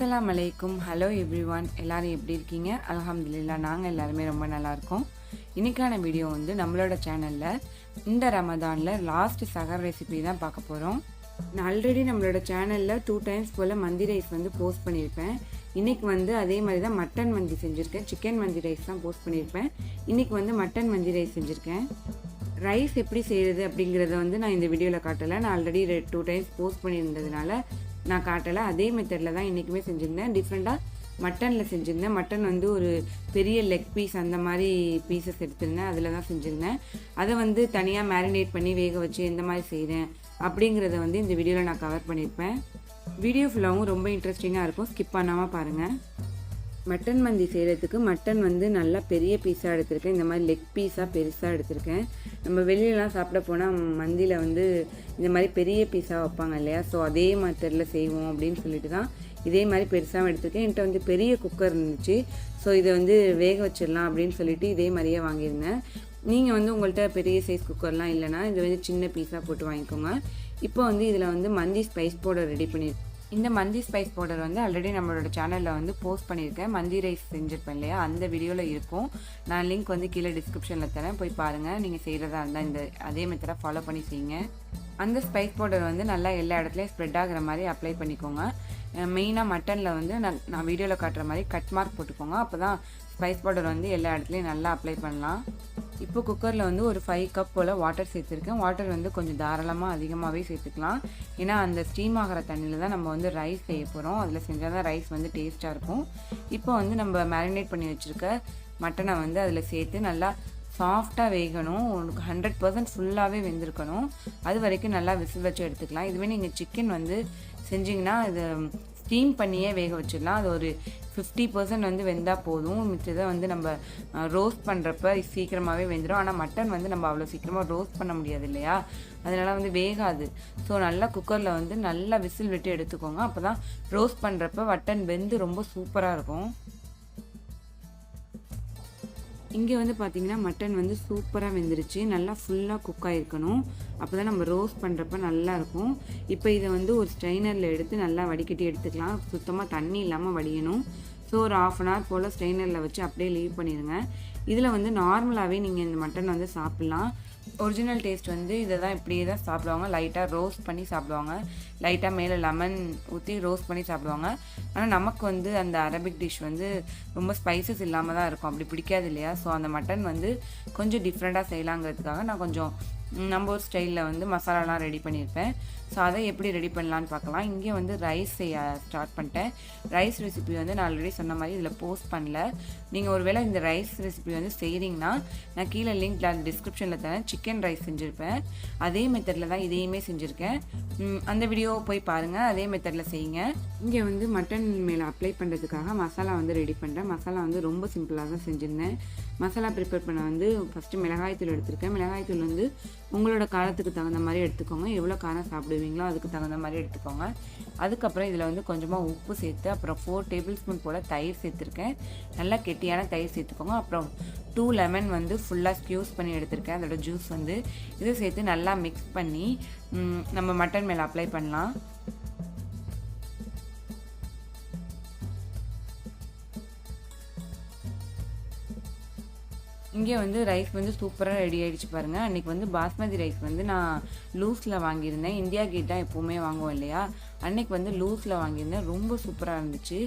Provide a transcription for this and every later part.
அஸ்ஸலாமு அலைக்கும். Hello everyone, எல்லாரும் எப்படி இருக்கீங்க? அல்ஹம்துலில்லாஹ், நாங்கள் எல்லாருமே ரொம்ப நல்லா இருக்கோம். இன்றைக்கான வீடியோ வந்து நம்மளோட சேனலில் இந்த ரமதானில் லாஸ்ட் சஹர் ரெசிபி தான் பார்க்க போகிறோம். நான் ஆல்ரெடி நம்மளோட சேனலில் 2 டைம்ஸ் போல் மந்தி ரைஸ் வந்து போஸ்ட் பண்ணியிருப்பேன். இன்றைக்கி வந்து அதே மாதிரி தான் மட்டன் மந்தி செஞ்சுருக்கேன். சிக்கன் மந்தி ரைஸ் தான் போஸ்ட் பண்ணியிருப்பேன். இன்றைக்கி வந்து மட்டன் மந்தி ரைஸ் செஞ்சுருக்கேன். ரைஸ் எப்படி செய்கிறது அப்படிங்கிறத வந்து நான் இந்த வீடியோவில் காட்டலை. நான் ஆல்ரெடி 2 டைம்ஸ் போஸ்ட் பண்ணியிருந்ததுனால நான் காட்டலை. அதே மெத்தடில் தான் இன்றைக்குமே செஞ்சுருந்தேன். டிஃப்ரெண்ட்டாக மட்டனில் செஞ்சுருந்தேன். மட்டன் வந்து ஒரு பெரிய லெக் பீஸ் அந்த மாதிரி பீசஸ் எடுத்திருந்தேன். அதில் தான் செஞ்சுருந்தேன். அதை வந்து தனியாக மேரினேட் பண்ணி வேக வச்சு எந்த மாதிரி செய்கிறேன் அப்படிங்கிறத வந்து இந்த வீடியோவில் நான் கவர் பண்ணியிருப்பேன். வீடியோ ஃபுல்லாகவும் ரொம்ப இன்ட்ரெஸ்டிங்காக இருக்கும். ஸ்கிப் பண்ணாமல் பாருங்கள். மட்டன் மந்தி செய்கிறதுக்கு மட்டன் வந்து நல்லா பெரிய பீஸாக எடுத்திருக்கேன். இந்த மாதிரி லெக் பீஸாக பெருசாக எடுத்திருக்கேன். நம்ம வெளியிலலாம் சாப்பிட போனால் மந்தியில் வந்து இந்த மாதிரி பெரிய பீஸாக வைப்பாங்க இல்லையா? ஸோ அதே மெத்தடில் செய்வோம் அப்படின்னு சொல்லிட்டு தான் இதே மாதிரி பெருசாக எடுத்திருக்கேன். என்கிட்ட வந்து பெரிய குக்கர் இருந்துச்சு. ஸோ இதை வந்து வேக வச்சிடலாம் அப்படின்னு சொல்லிட்டு இதே மாதிரியே வாங்கியிருந்தேன். நீங்கள் வந்து உங்கள்கிட்ட பெரிய சைஸ் குக்கர்லாம் இல்லைனா இது வந்து சின்ன பீஸாக போட்டு வாங்கிக்கோங்க. இப்போ வந்து இதில் வந்து மந்தி ஸ்பைஸ் பவுடர் ரெடி பண்ணியிருக்கேன். இந்த மந்தி ஸ்பைஸ் பவுடர் வந்து ஆல்ரெடி நம்மளோட சேனலில் வந்து போஸ்ட் பண்ணியிருக்கேன். மந்தி ரைஸ் செஞ்சுருப்பேன் இல்லையா? அந்த வீடியோவில் இருக்கும். நான் லிங்க் வந்து கீழே டிஸ்கிரிப்ஷனில் தரேன், போய் பாருங்கள். நீங்கள் செய்கிறதா இருந்தால் இந்த அதே மெத்தடை ஃபாலோ பண்ணி செய்யுங்க. அந்த ஸ்பைஸ் பவுடர் வந்து நல்லா எல்லா இடத்துலையும் ஸ்ப்ரெட் ஆகிற மாதிரி அப்ளை பண்ணிக்கோங்க. மெயினாக மட்டனில் வந்து நான் வீடியோவில் காட்டுற மாதிரி கட் மார்க் போட்டுக்கோங்க. அப்போ தான் ஸ்பைஸ் பவுடர் வந்து எல்லா இடத்துலையும் நல்லா அப்ளை பண்ணலாம். இப்போ குக்கரில் வந்து ஒரு 5 கப் போல் வாட்டர் சேர்த்துருக்கேன். வாட்டர் வந்து கொஞ்சம் தாராளமாக அதிகமாகவே சேர்த்துக்கலாம். ஏன்னா அந்த ஸ்டீம் ஆகிற தண்ணியில் தான் நம்ம வந்து ரைஸ் செய்ய போகிறோம். அதில் செஞ்சால் தான் ரைஸ் வந்து டேஸ்ட்டாக இருக்கும். இப்போ வந்து நம்ம மேரினேட் பண்ணி வச்சுருக்க மட்டனை வந்து அதில் சேர்த்து நல்லா சாஃப்டாக வேகணும். உங்களுக்கு 100% ஃபுல்லாகவே வெந்திருக்கணும். அது வரைக்கும் நல்லா விசில் வச்சு எடுத்துக்கலாம். இதுவே நீங்கள் சிக்கன் வந்து செஞ்சிங்கன்னா இது ஸ்டீம் பண்ணியே வேக வச்சிடலாம். அது ஒரு 50% வந்து வெந்தால் போதும். மிச்சதை வந்து நம்ம ரோஸ்ட் பண்ணுறப்ப சீக்கிரமாகவே வெந்துடும். ஆனால் மட்டன் வந்து நம்ம அவ்வளோ சீக்கிரமாக ரோஸ்ட் பண்ண முடியாது இல்லையா? அதனால் வந்து வேகாது. ஸோ நல்லா குக்கரில் வந்து நல்லா விசில் விட்டு எடுத்துக்கோங்க. அப்போ தான் ரோஸ்ட் பண்ணுறப்ப மட்டன் வெந்து ரொம்ப சூப்பராக இருக்கும். இங்கே வந்து பார்த்திங்கன்னா மட்டன் வந்து சூப்பராக வெந்துருச்சு. நல்லா ஃபுல்லாக குக் ஆகிருக்கணும். அப்போ தான் நம்ம ரோஸ்ட் பண்ணுறப்ப நல்லாயிருக்கும். இப்போ இதை வந்து ஒரு ஸ்ட்ரெயினரில் எடுத்து நல்லா வடிகட்டி எடுத்துக்கலாம். சுத்தமாக தண்ணி இல்லாமல் வடியணும். ஸோ ஒரு 1/2 hour போல் ஸ்ட்ரெயினரில் வச்சு அப்படியே லீவ் பண்ணிடுங்க. இதில் வந்து நார்மலாகவே நீங்கள் இந்த மட்டன் வந்து சாப்பிட்லாம். ஒரிஜினல் டேஸ்ட் வந்து இதை தான் இப்படியே தான் சாப்பிடுவாங்க. லைட்டாக ரோஸ்ட் பண்ணி சாப்பிடுவாங்க. லைட்டாக மேலே லெமன் ஊற்றி ரோஸ்ட் பண்ணி சாப்பிடுவாங்க. ஆனால் நமக்கு வந்து அந்த அரபிக் டிஷ் வந்து ரொம்ப ஸ்பைசஸ் இல்லாமல் தான் இருக்கும். அப்படி பிடிக்காது இல்லையா? ஸோ அந்த மட்டன் வந்து கொஞ்சம் டிஃப்ரெண்ட்டாக செய்யலாங்கிறதுக்காக நான் கொஞ்சம் நம்ம ஒரு ஸ்டைலில் வந்து மசாலாலாம் ரெடி பண்ணியிருப்பேன். ஸோ அதை எப்படி ரெடி பண்ணலான்னு பார்க்கலாம். இங்கே வந்து ரைஸ் செய்ய ஸ்டார்ட் பண்ணிட்டேன். ரைஸ் ரெசிபி வந்து நான் ஆல்ரெடி சொன்ன மாதிரி இதில் போஸ்ட் பண்ணல. நீங்கள் ஒரு வேளை இந்த ரைஸ் ரெசிபி வந்து செய்கிறீங்கன்னா நான் கீழே லிங்க் டிஸ்கிரிப்ஷனில் தரேன். சிக்கன் ரைஸ் செஞ்சுருப்பேன். அதே மெத்தடில் தான் இதையுமே செஞ்சுருக்கேன். அந்த வீடியோ போய் பாருங்கள். அதே மெத்தடில் செய்யுங்க. இங்கே வந்து மட்டன் மேலே அப்ளை பண்ணுறதுக்காக மசாலா வந்து ரெடி பண்ணுறேன். மசாலா வந்து ரொம்ப சிம்பிளாக தான் செஞ்சுருந்தேன். மசாலா ப்ரிப்பேர் பண்ண வந்து ஃபஸ்ட்டு மிளகாய்த்தூள் எடுத்திருக்கேன். மிளகாய்த்தூள் வந்து உங்களோட காரத்துக்கு தகுந்த மாதிரி எடுத்துக்கோங்க. எவ்வளோ காரம் சாப்பிடுவீங்களோ அதுக்கு தகுந்த மாதிரி எடுத்துக்கோங்க. அதுக்கப்புறம் இதில் வந்து கொஞ்சமாக உப்பு சேர்த்து அப்புறம் 4 டேபிள் ஸ்பூன் போல் தயிர் சேர்த்துருக்கேன். நல்லா கெட்டியான தயிர் சேர்த்துக்கோங்க. அப்புறம் 2 லெமன் வந்து ஃபுல்லாக ஸ்க்யூஸ் பண்ணி எடுத்திருக்கேன். அதோட ஜூஸ் வந்து இதை சேர்த்து நல்லா மிக்ஸ் பண்ணி நம்ம மட்டன் மேலே அப்ளை பண்ணலாம். இங்கே வந்து ரைஸ் வந்து சூப்பராக ரெடி ஆகிடுச்சு பாருங்கள். அன்றைக்கி வந்து பாஸ்மதி ரைஸ் வந்து நான் லூஸில் வாங்கியிருந்தேன். இந்தியா கேட் தான் எப்போவுமே வாங்குவோம் இல்லையா? அன்றைக்கி வந்து லூஸில் வாங்கியிருந்தேன். ரொம்ப சூப்பராக இருந்துச்சு.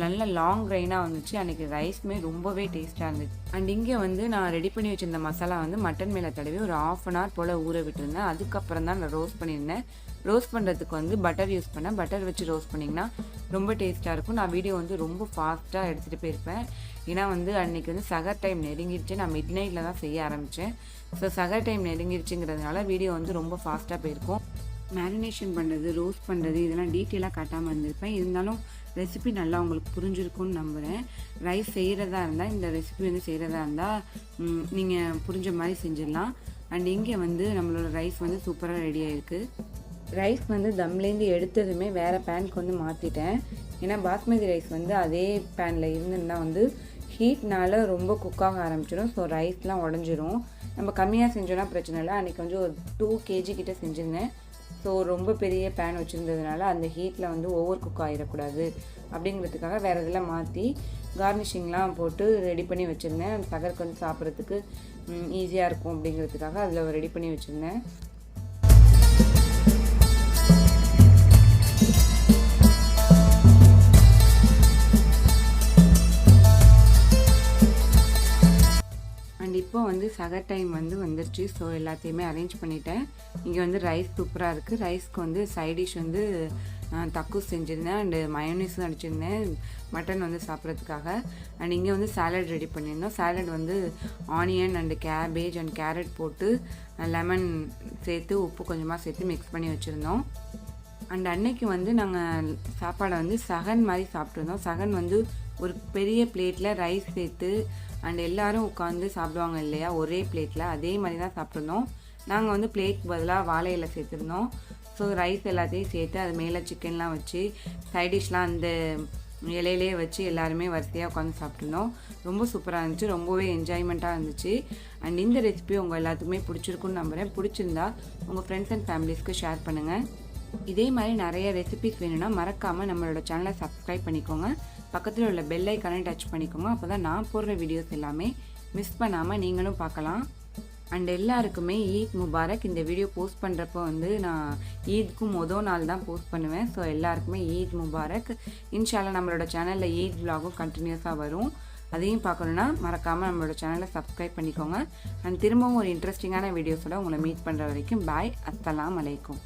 நல்ல லாங் கிரைனாக வந்துச்சு. அன்றைக்கி ரைஸுமே ரொம்பவே டேஸ்ட்டாக இருந்துச்சு. அண்ட் இங்கே வந்து நான் ரெடி பண்ணி வச்சுருந்த மசாலா வந்து மட்டன் மேலே தடவி ஒரு 1/2 hour போல் ஊற விட்டுருந்தேன். அதுக்கப்புறம் தான் நான் ரோஸ்ட் பண்ணியிருந்தேன். ரோஸ்ட் பண்ணுறதுக்கு வந்து பட்டர் யூஸ் பண்ணேன். பட்டர் வச்சு ரோஸ்ட் பண்ணிங்கன்னா ரொம்ப டேஸ்ட்டாக இருக்கும். நான் வீடியோ வந்து ரொம்ப ஃபாஸ்ட்டாக எடுத்துகிட்டு போயிருப்பேன். ஏன்னா வந்து அன்றைக்கி வந்து சஹர் டைம் நெருங்கிடுச்சு. நான் மிட் நைட்டில் தான் செய்ய ஆரம்பித்தேன். ஸோ சஹர் டைம் நெருங்கிடுச்சுங்கிறதுனால வீடியோ வந்து ரொம்ப ஃபாஸ்ட்டாக போயிருக்கும். மேரினேஷன் பண்ணுறது, ரோஸ்ட் பண்ணுறது இதெல்லாம் டீட்டெயிலாக காட்டாமல் இருந்திருப்பேன். இருந்தாலும் ரெசிபி நல்லா உங்களுக்கு புரிஞ்சிருக்கும்னு நம்புகிறேன். ரைஸ் செய்கிறதா இருந்தால் இந்த ரெசிபி வந்து செய்கிறதா இருந்தால் நீங்கள் புரிஞ்ச மாதிரி செஞ்சிடலாம். அண்ட் இங்கே வந்து நம்மளோட ரைஸ் வந்து சூப்பராக ரெடி ஆகிருக்கு. ரைஸ் வந்து தம்லேருந்து எடுத்ததுமே வேறு பேனுக்கு வந்து மாற்றிட்டேன். ஏன்னா பாஸ்மதி ரைஸ் வந்து அதே பேனில் இருந்துருந்தால் வந்து ஹீட்னால் ரொம்ப குக்காக ஆரம்பிச்சிடும். ஸோ ரைஸ்லாம் உடஞ்சிரும். நம்ம கம்மியாக செஞ்சோன்னா பிரச்சனை இல்லை. அன்றைக்கி கொஞ்சம் ஒரு 2 kg கிட்டே செஞ்சுருந்தேன். ஸோ ரொம்ப பெரிய பேன் வச்சுருந்ததுனால அந்த ஹீட்டில் வந்து ஓவர் குக் ஆகிடக்கூடாது அப்படிங்கிறதுக்காக வேறு இதெல்லாம் மாற்றி கார்னிஷிங்லாம் போட்டு ரெடி பண்ணி வச்சுருந்தேன். அந்த சகருக்கு வந்து சாப்பிட்றதுக்கு ஈஸியாக இருக்கும் அப்படிங்கிறதுக்காக அதில் ரெடி பண்ணி வச்சுருந்தேன். அண்ட் இப்போ வந்து சகர் டைம் வந்து வந்துருச்சு. ஸோ எல்லாத்தையுமே அரேஞ்ச் பண்ணிட்டேன். இங்கே வந்து ரைஸ் சூப்பராக இருக்குது. ரைஸ்க்கு வந்து சைட் டிஷ் வந்து தக்கூஸ் செஞ்சுருந்தேன் அண்டு மயோனீஸும் அடிச்சிருந்தேன் மட்டன் வந்து சாப்பிட்றதுக்காக. அண்ட் இங்கே வந்து சாலட் ரெடி பண்ணியிருந்தோம். சாலட் வந்து onion and cabbage and carrot போட்டு லெமன் சேர்த்து உப்பு கொஞ்சமாக சேர்த்து மிக்ஸ் பண்ணி வச்சுருந்தோம். அண்ட் அன்னைக்கு வந்து நாங்கள் சாப்பாடை வந்து சகன் மாதிரி சாப்பிட்ருந்தோம். சகன் வந்து ஒரு பெரிய பிளேட்டில் ரைஸ் சேர்த்து அண்ட் எல்லோரும் உட்காந்து சாப்பிடுவாங்க இல்லையா ஒரே பிளேட்டில், அதே மாதிரி தான் சாப்பிட்ருந்தோம். நாங்கள் வந்து பிளேட் பதிலாக வாழை இலை சேர்த்துருந்தோம். ஸோ ரைஸ் எல்லாத்தையும் சேர்த்து அது மேலே சிக்கன்லாம் வச்சு சைடிஷ்லாம் அந்த இலையிலே வச்சு எல்லாருமே வரிசையாக உட்காந்து சாப்பிட்ருந்தோம். ரொம்ப சூப்பராக இருந்துச்சு, ரொம்பவே என்ஜாய்மெண்ட்டாக இருந்துச்சு. அண்ட் இந்த ரெசிபி உங்கள் எல்லாத்துக்குமே பிடிச்சிருக்குன்னு நம்புகிறேன். பிடிச்சிருந்தா உங்கள் ஃப்ரெண்ட்ஸ் அண்ட் ஃபேமிலிஸ்க்கு ஷேர் பண்ணுங்கள். இதே மாதிரி நிறைய ரெசிபிஸ் வேணும்னா மறக்காமல் நம்மளோட சேனலை சப்ஸ்கிரைப் பண்ணிக்கோங்க. பக்கத்தில் உள்ள பெல் ஐக்கானை டச் பண்ணிக்கோங்க. அப்போ தான் நான் போடுற வீடியோஸ் எல்லாமே மிஸ் பண்ணாமல் நீங்களும் பார்க்கலாம். அண்ட் எல்லாருக்குமே ஈத் முபாரக். இந்த வீடியோ போஸ்ட் பண்ணுறப்போ வந்து நான் ஈத்க்கும் நாள் தான் போஸ்ட் பண்ணுவேன். ஸோ எல்லாருக்குமே ஈத் முபாரக். இன்ஷால்லா நம்மளோட சேனலில் ஈத் vlogகும் கண்டினியூஸாக வரும். அதையும் பார்க்கணுன்னா மறக்காமல் நம்மளோட சேனலை சப்ஸ்கிரைப் பண்ணிக்கோங்க. அண்ட் திரும்பவும் ஒரு இன்ட்ரெஸ்டிங்கான வீடியோஸோட உங்களை மீட் பண்ணுற வரைக்கும் பாய். அஸ்ஸலாமு அலைக்கும்.